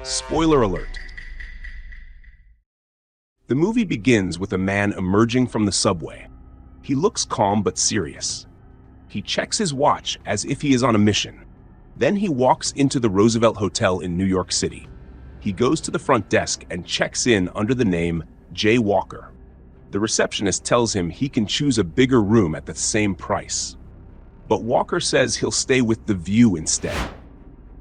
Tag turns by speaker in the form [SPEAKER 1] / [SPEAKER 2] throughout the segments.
[SPEAKER 1] Spoiler alert. The movie begins with a man emerging from the subway. He looks calm but serious. He checks his watch as if he is on a mission. Then he walks into the Roosevelt Hotel in New York City. He goes to the front desk and checks in under the name Jay Walker. The receptionist tells him he can choose a bigger room at the same price. But Walker says he'll stay with the view instead.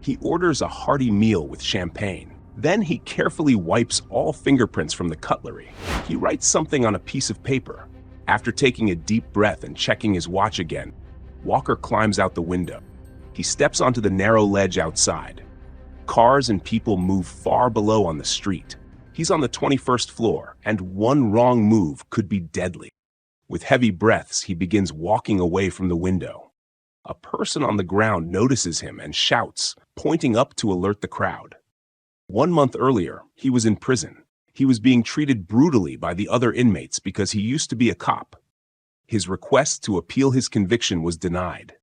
[SPEAKER 1] He orders a hearty meal with champagne. Then he carefully wipes all fingerprints from the cutlery. He writes something on a piece of paper. After taking a deep breath and checking his watch again, Walker climbs out the window. He steps onto the narrow ledge outside. Cars and people move far below on the street. He's on the 21st floor, and one wrong move could be deadly. With heavy breaths, he begins walking away from the window. A person on the ground notices him and shouts, pointing up to alert the crowd. 1 month earlier, he was in prison. He was being treated brutally by the other inmates because he used to be a cop. His request to appeal his conviction was denied.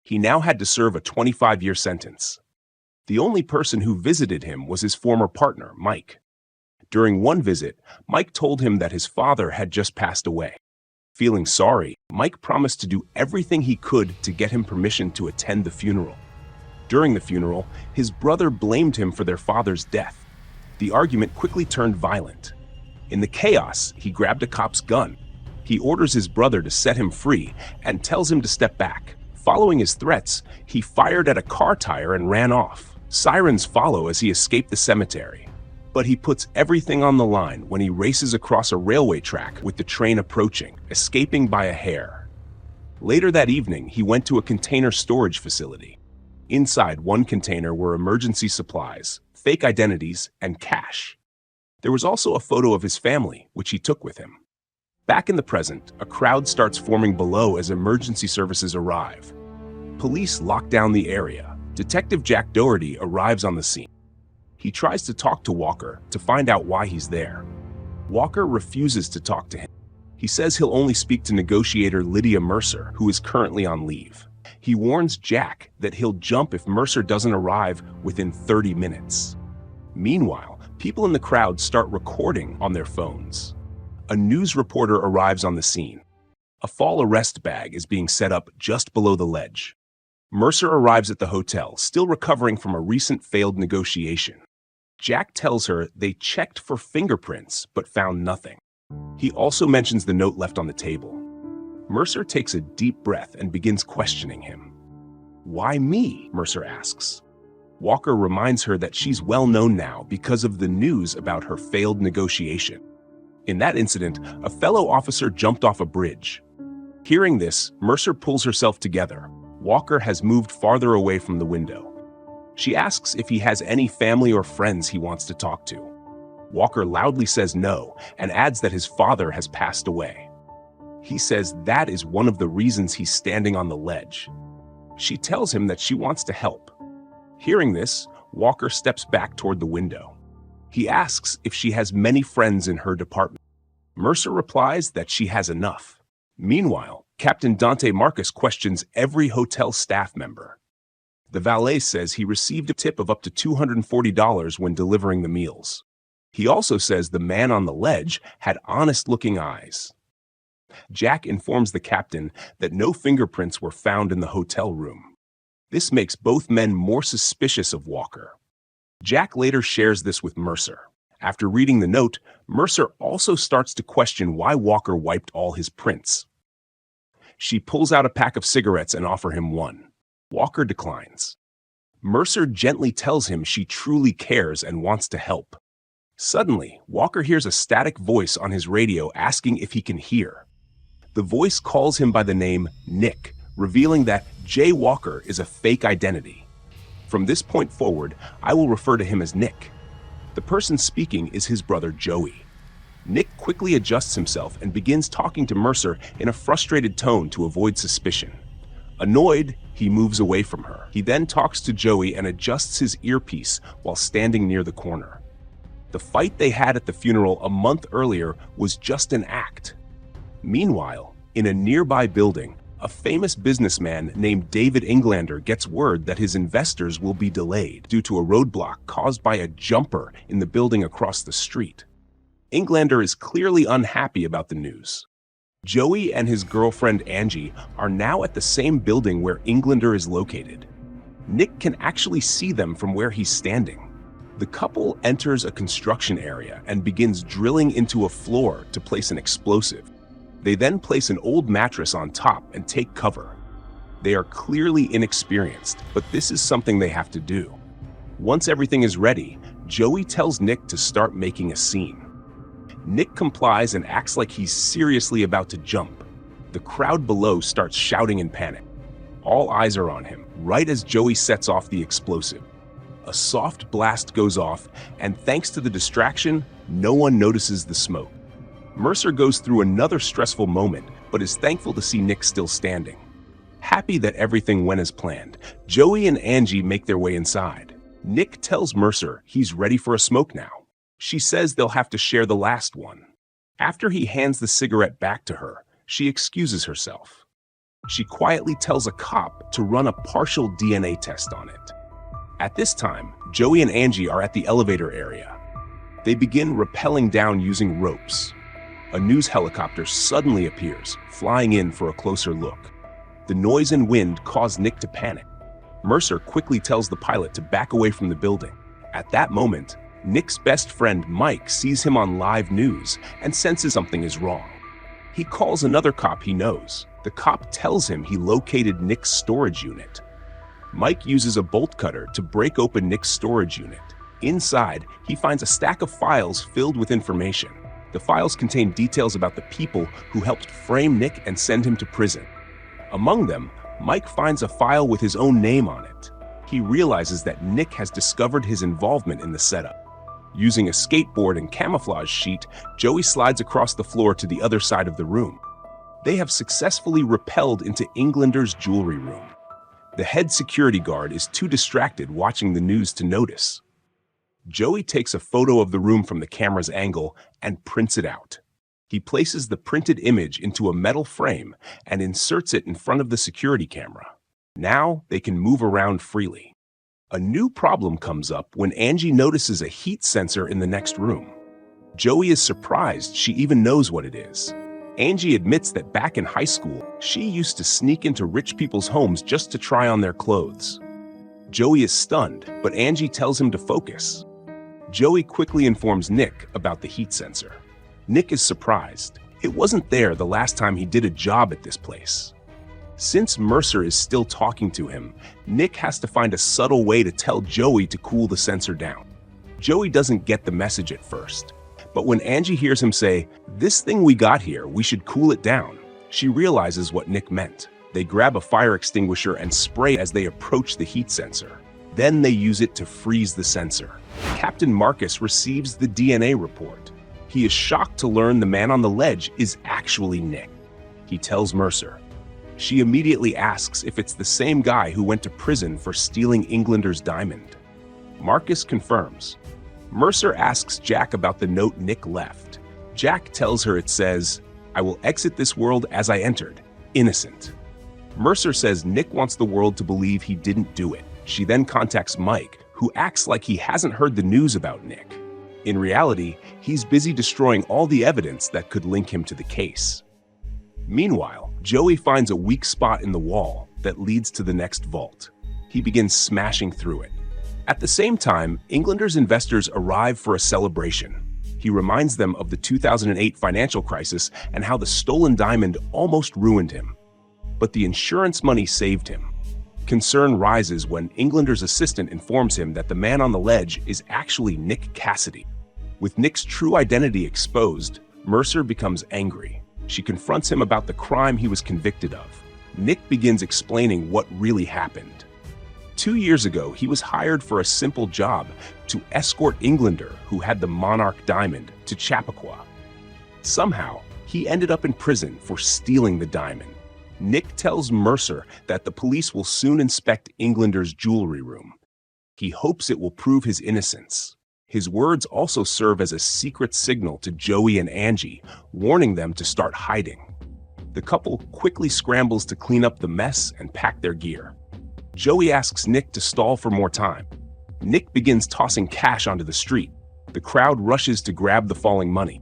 [SPEAKER 1] He now had to serve a 25-year sentence. The only person who visited him was his former partner, Mike. During one visit, Mike told him that his father had just passed away. Feeling sorry, Mike promised to do everything he could to get him permission to attend the funeral. During the funeral, his brother blamed him for their father's death. The argument quickly turned violent. In the chaos, he grabbed a cop's gun. He orders his brother to set him free and tells him to step back. Following his threats, he fired at a car tire and ran off. Sirens follow as he escaped the cemetery. But he puts everything on the line when he races across a railway track with the train approaching, escaping by a hair. Later that evening, he went to a container storage facility. Inside one container were emergency supplies, fake identities, and cash. There was also a photo of his family, which he took with him. Back in the present, a crowd starts forming below as emergency services arrive. Police lock down the area. Detective Jack Doherty arrives on the scene. He tries to talk to Walker to find out why he's there. Walker refuses to talk to him. He says he'll only speak to negotiator Lydia Mercer, who is currently on leave. He warns Jack that he'll jump if Mercer doesn't arrive within 30 minutes. Meanwhile, people in the crowd start recording on their phones. A news reporter arrives on the scene. A fall arrest bag is being set up just below the ledge. Mercer arrives at the hotel, still recovering from a recent failed negotiation. Jack tells her they checked for fingerprints but found nothing. He also mentions the note left on the table. Mercer takes a deep breath and begins questioning him. "Why me?" Mercer asks. Walker reminds her that she's well known now because of the news about her failed negotiation. In that incident, a fellow officer jumped off a bridge. Hearing this, Mercer pulls herself together. Walker has moved farther away from the window. She asks if he has any family or friends he wants to talk to. Walker loudly says no and adds that his father has passed away. He says that is one of the reasons he's standing on the ledge. She tells him that she wants to help. Hearing this, Walker steps back toward the window. He asks if she has many friends in her department. Mercer replies that she has enough. Meanwhile, Captain Dante Marcus questions every hotel staff member. The valet says he received a tip of up to $240 when delivering the meals. He also says the man on the ledge had honest-looking eyes. Jack informs the captain that no fingerprints were found in the hotel room. This makes both men more suspicious of Walker. Jack later shares this with Mercer. After reading the note, Mercer also starts to question why Walker wiped all his prints. She pulls out a pack of cigarettes and offers him one. Walker declines. Mercer gently tells him she truly cares and wants to help. Suddenly, Walker hears a static voice on his radio asking if he can hear. The voice calls him by the name Nick, revealing that Jay Walker is a fake identity. From this point forward, I will refer to him as Nick. The person speaking is his brother Joey. Nick quickly adjusts himself and begins talking to Mercer in a frustrated tone to avoid suspicion. Annoyed, he moves away from her. He then talks to Joey and adjusts his earpiece while standing near the corner. The fight they had at the funeral a month earlier was just an act. Meanwhile, in a nearby building, a famous businessman named David Englander gets word that his investors will be delayed due to a roadblock caused by a jumper in the building across the street. Englander is clearly unhappy about the news. Joey and his girlfriend Angie are now at the same building where Englander is located. Nick can actually see them from where he's standing. The couple enters a construction area and begins drilling into a floor to place an explosive. They then place an old mattress on top and take cover. They are clearly inexperienced, but this is something they have to do. Once everything is ready, Joey tells Nick to start making a scene. Nick complies and acts like he's seriously about to jump. The crowd below starts shouting in panic. All eyes are on him, right as Joey sets off the explosive. A soft blast goes off, and thanks to the distraction, no one notices the smoke. Mercer goes through another stressful moment, but is thankful to see Nick still standing. Happy that everything went as planned, Joey and Angie make their way inside. Nick tells Mercer he's ready for a smoke now. She says they'll have to share the last one. After he hands the cigarette back to her, she excuses herself. She quietly tells a cop to run a partial DNA test on it. At this time, Joey and Angie are at the elevator area. They begin rappelling down using ropes. A news helicopter suddenly appears, flying in for a closer look. The noise and wind cause Nick to panic. Mercer quickly tells the pilot to back away from the building. At that moment, Nick's best friend Mike sees him on live news and senses something is wrong. He calls another cop he knows. The cop tells him he located Nick's storage unit. Mike uses a bolt cutter to break open Nick's storage unit. Inside, he finds a stack of files filled with information. The files contain details about the people who helped frame Nick and send him to prison. Among them, Mike finds a file with his own name on it. He realizes that Nick has discovered his involvement in the setup. Using a skateboard and camouflage sheet, Joey slides across the floor to the other side of the room. They have successfully rappelled into Englander's jewelry room. The head security guard is too distracted watching the news to notice. Joey takes a photo of the room from the camera's angle and prints it out. He places the printed image into a metal frame and inserts it in front of the security camera. Now they can move around freely. A new problem comes up when Angie notices a heat sensor in the next room. Joey is surprised she even knows what it is. Angie admits that back in high school, she used to sneak into rich people's homes just to try on their clothes. Joey is stunned, but Angie tells him to focus. Joey quickly informs Nick about the heat sensor. Nick is surprised. It wasn't there the last time he did a job at this place. Since Mercer is still talking to him, Nick has to find a subtle way to tell Joey to cool the sensor down. Joey doesn't get the message at first, but when Angie hears him say, "This thing we got here, we should cool it down," she realizes what Nick meant. They grab a fire extinguisher and spray as they approach the heat sensor. Then they use it to freeze the sensor. Captain Marcus receives the DNA report. He is shocked to learn the man on the ledge is actually Nick. He tells Mercer. She immediately asks if it's the same guy who went to prison for stealing Englander's diamond. Marcus confirms. Mercer asks Jack about the note Nick left. Jack tells her it says, "I will exit this world as I entered, innocent." Mercer says Nick wants the world to believe he didn't do it. She then contacts Mike, who acts like he hasn't heard the news about Nick. In reality, he's busy destroying all the evidence that could link him to the case. Meanwhile, Joey finds a weak spot in the wall that leads to the next vault. He begins smashing through it. At the same time, Englander's investors arrive for a celebration. He reminds them of the 2008 financial crisis and how the stolen diamond almost ruined him. But the insurance money saved him. Concern rises when Englander's assistant informs him that the man on the ledge is actually Nick Cassidy. With Nick's true identity exposed, Mercer becomes angry. She confronts him about the crime he was convicted of. Nick begins explaining what really happened. 2 years ago, he was hired for a simple job to escort Englander, who had the Monarch Diamond, to Chappaqua. Somehow, he ended up in prison for stealing the diamond. Nick tells Mercer that the police will soon inspect Englander's jewelry room. He hopes it will prove his innocence. His words also serve as a secret signal to Joey and Angie, warning them to start hiding. The couple quickly scrambles to clean up the mess and pack their gear. Joey asks Nick to stall for more time. Nick begins tossing cash onto the street. The crowd rushes to grab the falling money.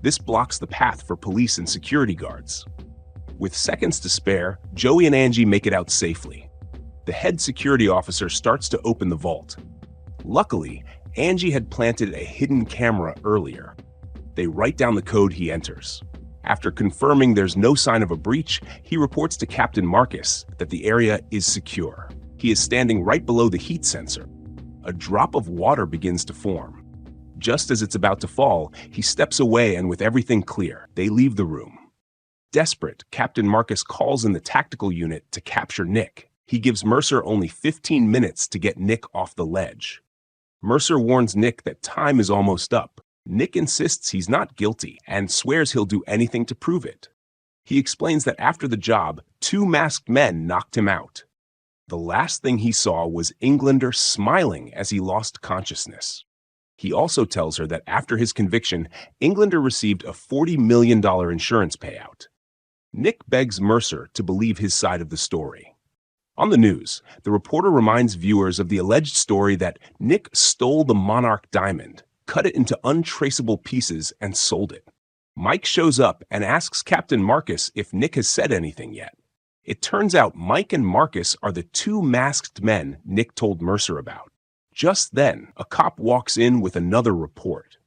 [SPEAKER 1] This blocks the path for police and security guards. With seconds to spare, Joey and Angie make it out safely. The head security officer starts to open the vault. Luckily, Angie had planted a hidden camera earlier. They write down the code he enters. After confirming there's no sign of a breach, he reports to Captain Marcus that the area is secure. He is standing right below the heat sensor. A drop of water begins to form. Just as it's about to fall, he steps away, and with everything clear, they leave the room. Desperate, Captain Marcus calls in the tactical unit to capture Nick. He gives Mercer only 15 minutes to get Nick off the ledge. Mercer warns Nick that time is almost up. Nick insists he's not guilty and swears he'll do anything to prove it. He explains that after the job, 2 masked men knocked him out. The last thing he saw was Englander smiling as he lost consciousness. He also tells her that after his conviction, Englander received a $40 million insurance payout. Nick begs Mercer to believe his side of the story. On the news, the reporter reminds viewers of the alleged story that Nick stole the Monarch diamond, cut it into untraceable pieces, and sold it. Mike shows up and asks Captain Marcus if Nick has said anything yet. It turns out Mike and Marcus are the 2 masked men Nick told Mercer about. Just then, a cop walks in with another report.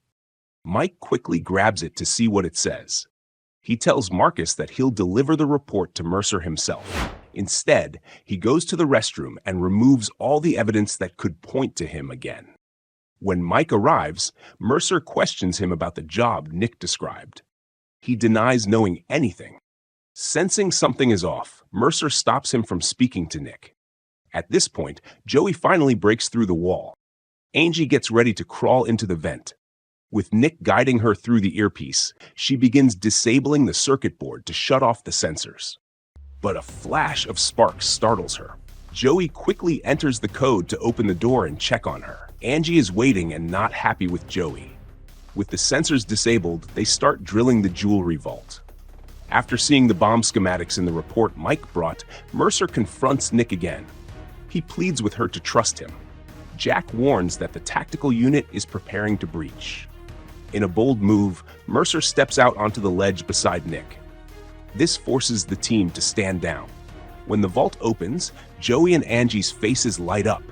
[SPEAKER 1] Mike quickly grabs it to see what it says. He tells Marcus that he'll deliver the report to Mercer himself. Instead, he goes to the restroom and removes all the evidence that could point to him again. When Mike arrives, Mercer questions him about the job Nick described. He denies knowing anything. Sensing something is off, Mercer stops him from speaking to Nick. At this point, Joey finally breaks through the wall. Angie gets ready to crawl into the vent. With Nick guiding her through the earpiece, she begins disabling the circuit board to shut off the sensors. But a flash of sparks startles her. Joey quickly enters the code to open the door and check on her. Angie is waiting and not happy with Joey. With the sensors disabled, they start drilling the jewelry vault. After seeing the bomb schematics in the report Mike brought, Mercer confronts Nick again. He pleads with her to trust him. Jack warns that the tactical unit is preparing to breach. In a bold move, Mercer steps out onto the ledge beside Nick. This forces the team to stand down. When the vault opens, Joey and Angie's faces light up.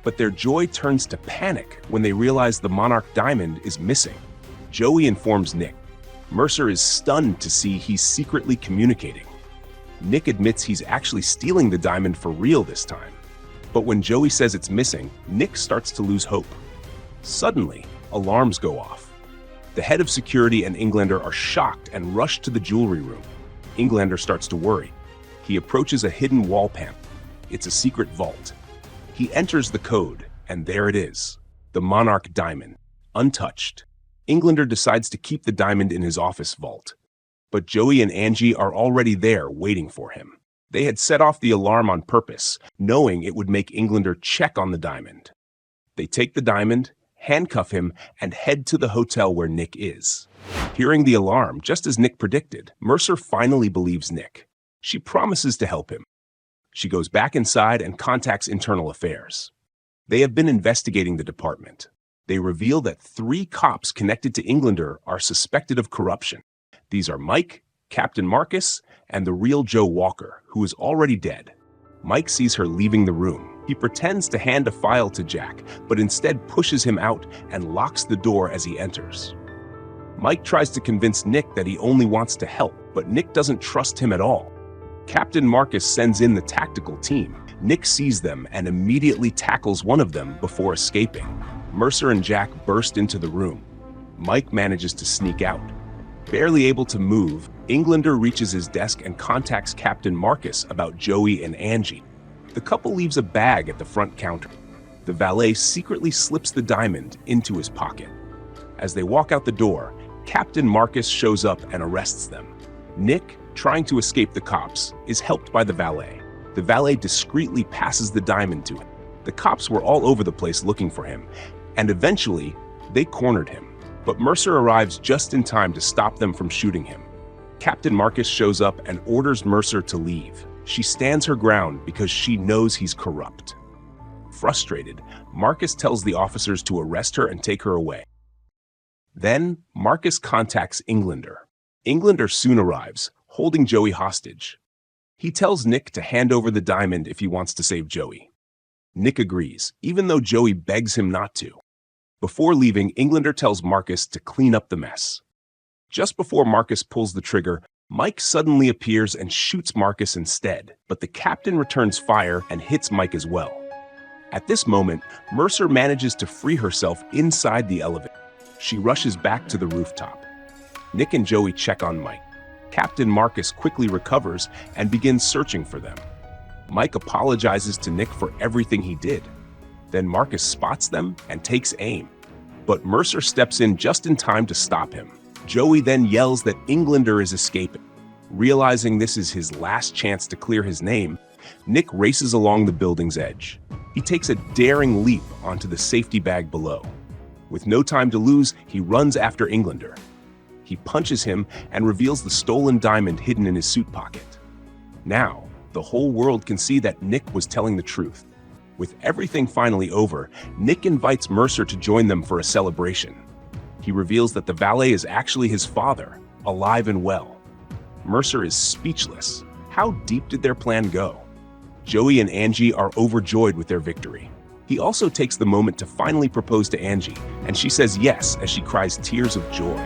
[SPEAKER 1] But their joy turns to panic when they realize the Monarch diamond is missing. Joey informs Nick. Mercer is stunned to see he's secretly communicating. Nick admits he's actually stealing the diamond for real this time. But when Joey says it's missing, Nick starts to lose hope. Suddenly, alarms go off. The head of security and Englander are shocked and rush to the jewelry room. Englander starts to worry. He approaches a hidden wall panel. It's a secret vault. He enters the code, and there it is, the Monarch diamond, untouched. Englander decides to keep the diamond in his office vault. But Joey and Angie are already there waiting for him. They had set off the alarm on purpose, knowing it would make Englander check on the diamond. They take the diamond, handcuff him, and head to the hotel where Nick is. Hearing the alarm, just as Nick predicted, Mercer finally believes Nick. She promises to help him. She goes back inside and contacts Internal Affairs. They have been investigating the department. They reveal that 3 cops connected to Englander are suspected of corruption. These are Mike, Captain Marcus, and the real Joe Walker, who is already dead. Mike sees her leaving the room. He pretends to hand a file to Jack, but instead pushes him out and locks the door as he enters. Mike tries to convince Nick that he only wants to help, but Nick doesn't trust him at all. Captain Marcus sends in the tactical team. Nick sees them and immediately tackles one of them before escaping. Mercer and Jack burst into the room. Mike manages to sneak out. Barely able to move, Englander reaches his desk and contacts Captain Marcus about Joey and Angie. The couple leaves a bag at the front counter. The valet secretly slips the diamond into his pocket. As they walk out the door, Captain Marcus shows up and arrests them. Nick, trying to escape the cops, is helped by the valet. The valet discreetly passes the diamond to him. The cops were all over the place looking for him, and eventually, they cornered him. But Mercer arrives just in time to stop them from shooting him. Captain Marcus shows up and orders Mercer to leave. She stands her ground because she knows he's corrupt. Frustrated, Marcus tells the officers to arrest her and take her away. Then, Marcus contacts Englander. Englander soon arrives, holding Joey hostage. He tells Nick to hand over the diamond if he wants to save Joey. Nick agrees, even though Joey begs him not to. Before leaving, Englander tells Marcus to clean up the mess. Just before Marcus pulls the trigger, Mike suddenly appears and shoots Marcus instead, but the captain returns fire and hits Mike as well. At this moment, Mercer manages to free herself inside the elevator. She rushes back to the rooftop. Nick and Joey check on Mike. Captain Marcus quickly recovers and begins searching for them. Mike apologizes to Nick for everything he did. Then Marcus spots them and takes aim. But Mercer steps in just in time to stop him. Joey then yells that Englander is escaping. Realizing this is his last chance to clear his name, Nick races along the building's edge. He takes a daring leap onto the safety bag below. With no time to lose, he runs after Englander. He punches him and reveals the stolen diamond hidden in his suit pocket. Now, the whole world can see that Nick was telling the truth. With everything finally over, Nick invites Mercer to join them for a celebration. He reveals that the valet is actually his father, alive and well. Mercer is speechless. How deep did their plan go? Joey and Angie are overjoyed with their victory. He also takes the moment to finally propose to Angie, and she says yes as she cries tears of joy.